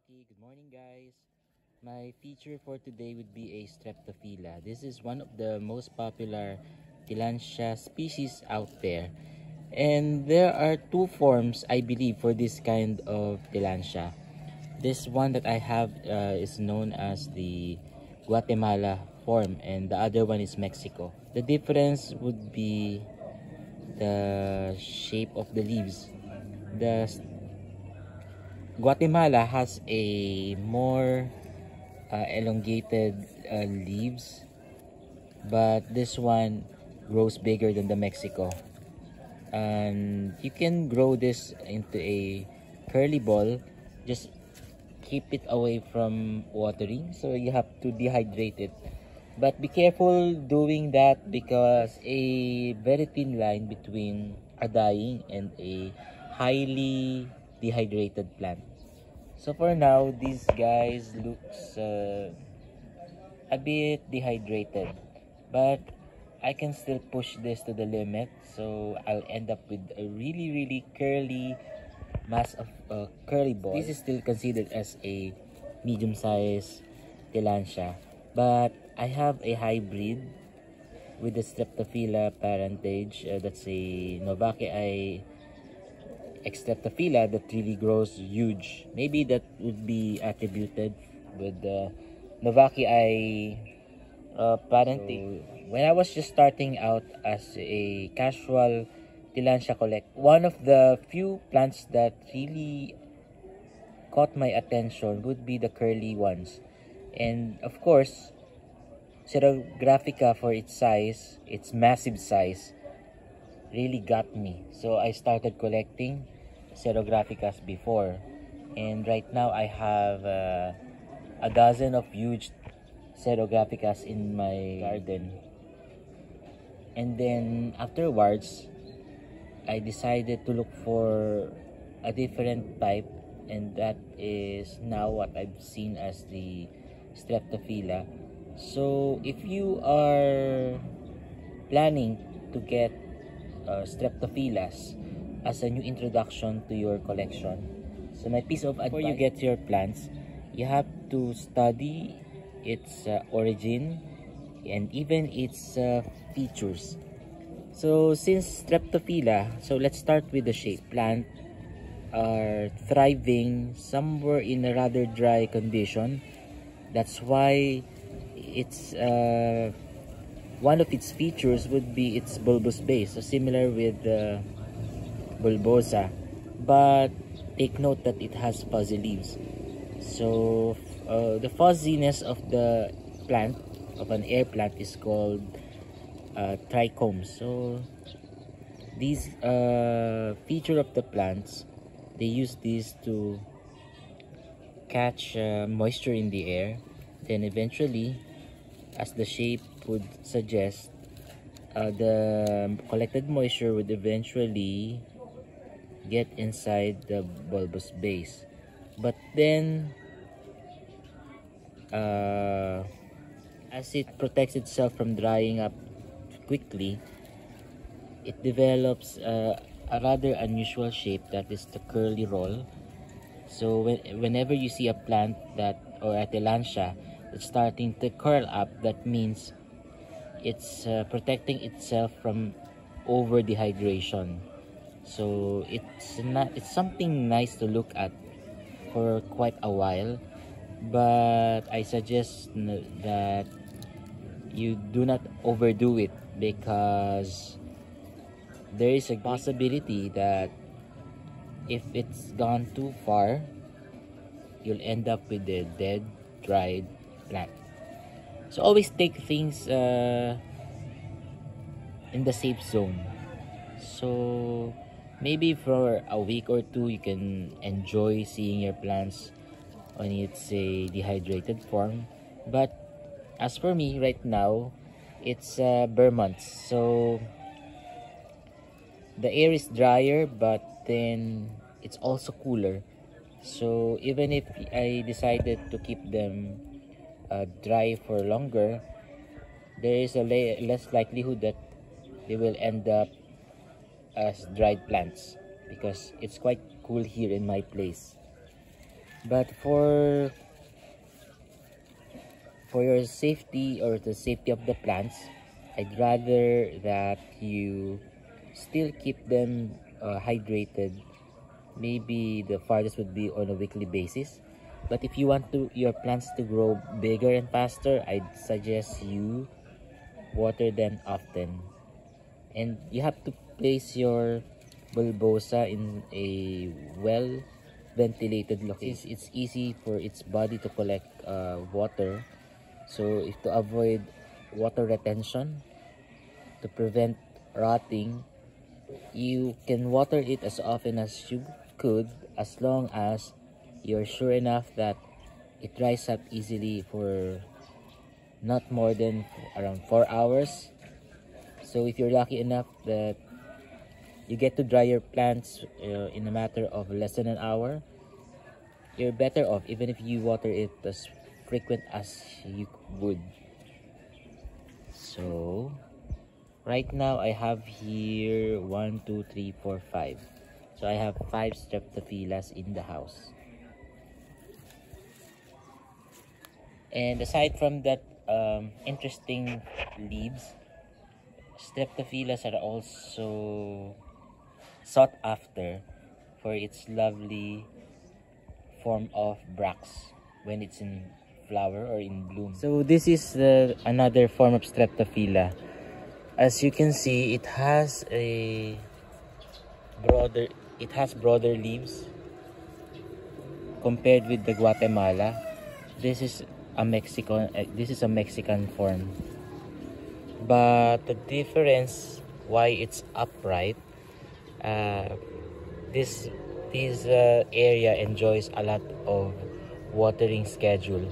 Okay, good morning guys. My feature for today would be a Streptophylla. This is one of the most popular Tillandsia species out there. And there are two forms, I believe, for this kind of Tillandsia. This one that I have is known as the Guatemala form, and the other one is Mexico. The difference would be the shape of the leaves. The Guatemala has a more elongated leaves, but this one grows bigger than the Mexico. And you can grow this into a curly ball. Just keep it away from watering, so you have to dehydrate it. But be careful doing that because a very thin line between a dying and a highly dehydrated plant. So for now, these guys looks a bit dehydrated, but I can still push this to the limit, so I'll end up with a really curly mass of curly ball. This is still considered as a medium-sized Tillandsia, but I have a hybrid with the Streptophylla parentage. That's a Novacii Streptophylla that really grows huge. Maybe that would be attributed with the Novacii parentage. So, when I was just starting out as a casual Tillandsia collect, one of the few plants that really caught my attention would be the curly ones. And of course, Xerographica, for its size, its massive size, really got me. So I started collecting Xerographicas before, and right now I have a dozen of huge Xerographicas in my garden. And then afterwards, I decided to look for a different type, and that is now what I've seen as the Streptophylla. So if you are planning to get Streptophillas as a new introduction to your collection, so my piece of advice: before you get your plants, you have to study its origin and even its features. So since Streptophylla, so let's start with the shape. Plant are thriving somewhere in a rather dry condition. That's why it's one of its features would be its bulbous base, so similar with bulbosa, but take note that it has fuzzy leaves. So the fuzziness of the plant, of an air plant, is called trichomes. So these feature of the plants, they use these to catch moisture in the air, then eventually, as the shape would suggest, the collected moisture would eventually get inside the bulbous base. But then as it protects itself from drying up quickly, it develops a rather unusual shape, that is the curly roll. So whenever you see a plant that, or a Tillandsia, that's starting to curl up, that means it's protecting itself from over dehydration. So it's something nice to look at for quite a while, but I suggest that you do not overdo it, because there is a possibility that if it's gone too far, you'll end up with a dead, dried plant. So always take things in the safe zone. So maybe for a week or two, you can enjoy seeing your plants on its a dehydrated form. But as for me right now, it's bare months, so the air is drier, but then it's also cooler. So even if I decided to keep them dry for longer, there is a less likelihood that they will end up as dried plants, because it's quite cool here in my place. But for your safety or the safety of the plants, I'd rather that you still keep them hydrated. Maybe the farthest would be on a weekly basis. But if you want your plants to grow bigger and faster, I'd suggest you water them often. And you have to place your bulbosa in a well ventilated location. It's easy for its body to collect water. So if to avoid water retention, to prevent rotting, you can water it as often as you could, as long as you're sure enough that it dries up easily for not more than around 4 hours. So if you're lucky enough that you get to dry your plants in a matter of less than an hour, you're better off even if you water it as frequent as you would. So right now I have here 1, 2, 3, 4, 5. So I have 5 Streptophillas in the house. And aside from that interesting leaves, Streptophillas are also sought after for its lovely form of bracts when it's in flower or in bloom. So this is another form of Streptophylla. As you can see, it has broader leaves compared with the Guatemala. This is a Mexican form. But the difference why it's upright, this area enjoys a lot of watering schedule.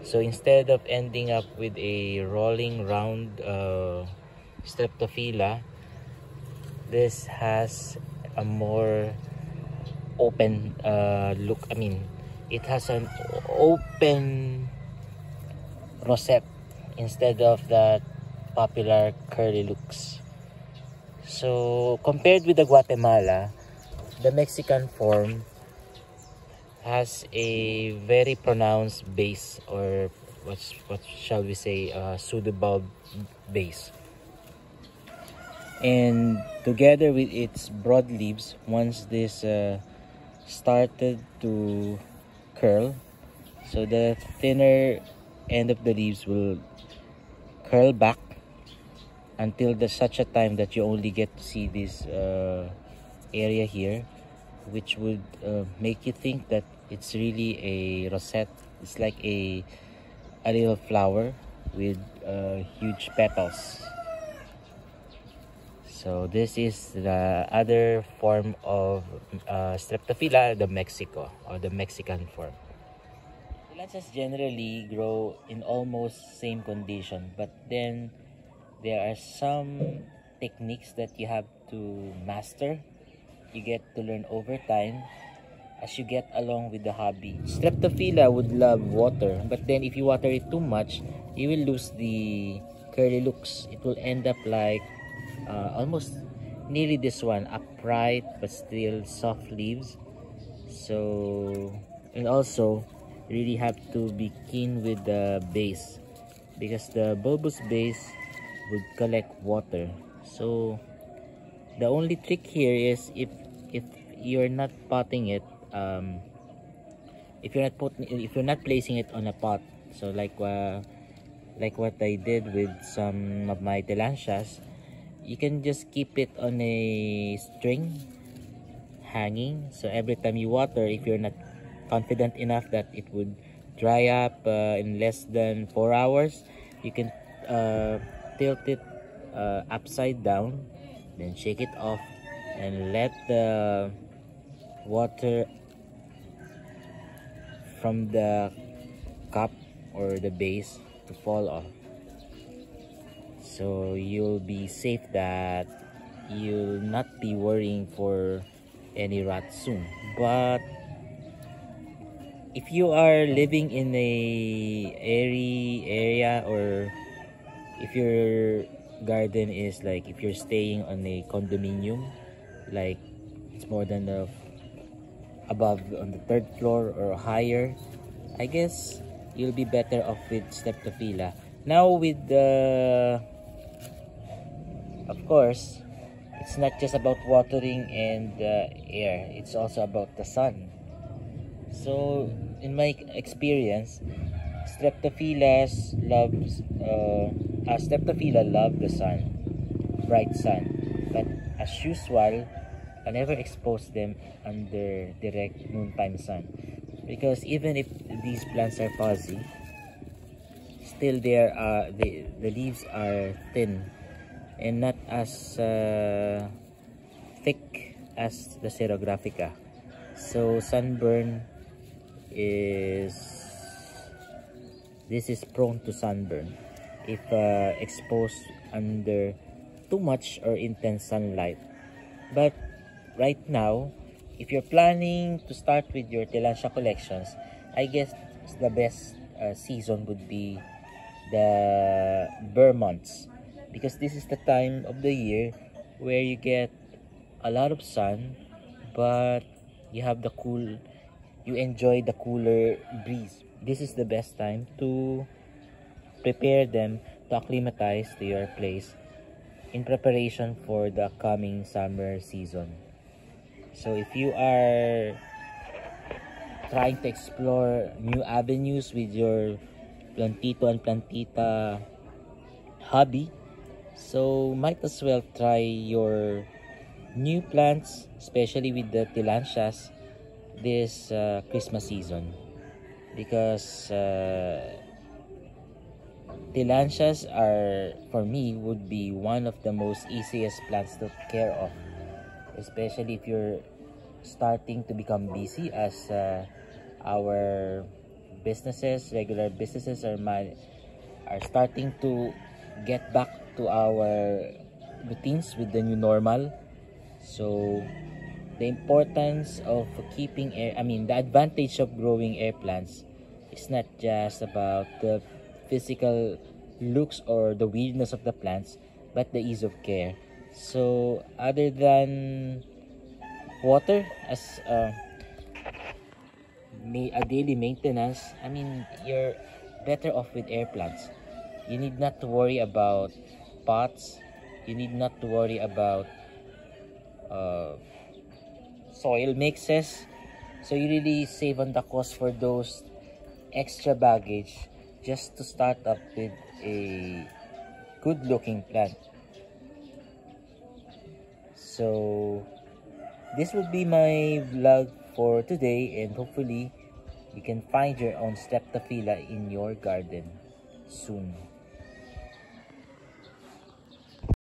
So instead of ending up with a rolling round Streptophylla, this has a more open look. I mean, it has an open rosette instead of that popular curly looks. So compared with the Guatemala, the Mexican form has a very pronounced base, or what shall we say, pseudobulb base. And together with its broad leaves, once this started to curl, so the thinner end of the leaves will curl back until such a time that you only get to see this area here, which would make you think that it's really a rosette. It's like a little flower with huge petals. So this is the other form of Streptophylla, the Mexico, or the Mexican form. Tillandsias generally grow in almost same condition, but then there are some techniques that you have to master. You get to learn over time as you get along with the hobby. Streptophylla would love water, but then if you water it too much, you will lose the curly looks. It will end up like almost nearly this one, upright but still soft leaves. So, and also really have to be keen with the base, because the bulbous base would collect water. So the only trick here is if you're not potting it, if you're not placing it on a pot, so like what I did with some of my Tillandsias, you can just keep it on a string hanging. So every time you water, if you're not confident enough that it would dry up in less than 4 hours, you can tilt it upside down, then shake it off and let the water from the cup or the base to fall off. So you'll be safe that you'll not be worrying for any rot soon. But if you are living in a airy area, or if your garden is like, if you're staying on a condominium, like it's more than above on the third floor or higher, I guess you'll be better off with Streptophylla. Now with the, of course, it's not just about watering and air, it's also about the sun. So in my experience, Streptophylla love the sun, bright sun. But as usual, I never expose them under direct noontime sun, because even if these plants are fuzzy, still the leaves are thin and not as thick as the Xerographica. So sunburn is this is prone to sunburn if exposed under too much or intense sunlight. But right now, if you're planning to start with your Tillandsia collections, I guess the best season would be the Burr months, because this is the time of the year where you get a lot of sun, but you have the cool, you enjoy the cooler breeze. This is the best time to prepare them to acclimatize to your place in preparation for the coming summer season. So if you are trying to explore new avenues with your plantito and plantita hobby, so might as well try your new plants, especially with the Tillandsias, this Christmas season, because Tillandsias are, for me, would be one of the most easiest plants to care of, especially if you're starting to become busy, as our businesses, regular businesses are starting to get back to our routines with the new normal. So the importance of keeping air, the advantage of growing air plants is not just about the physical looks or the weirdness of the plants, but the ease of care. So other than water as a daily maintenance, you're better off with air plants. You need not to worry about pots, you need not to worry about soil mixes, so you really save on the cost for those extra baggage just to start up with a good looking plant. So this would be my vlog for today, and hopefully you can find your own Streptophylla in your garden soon.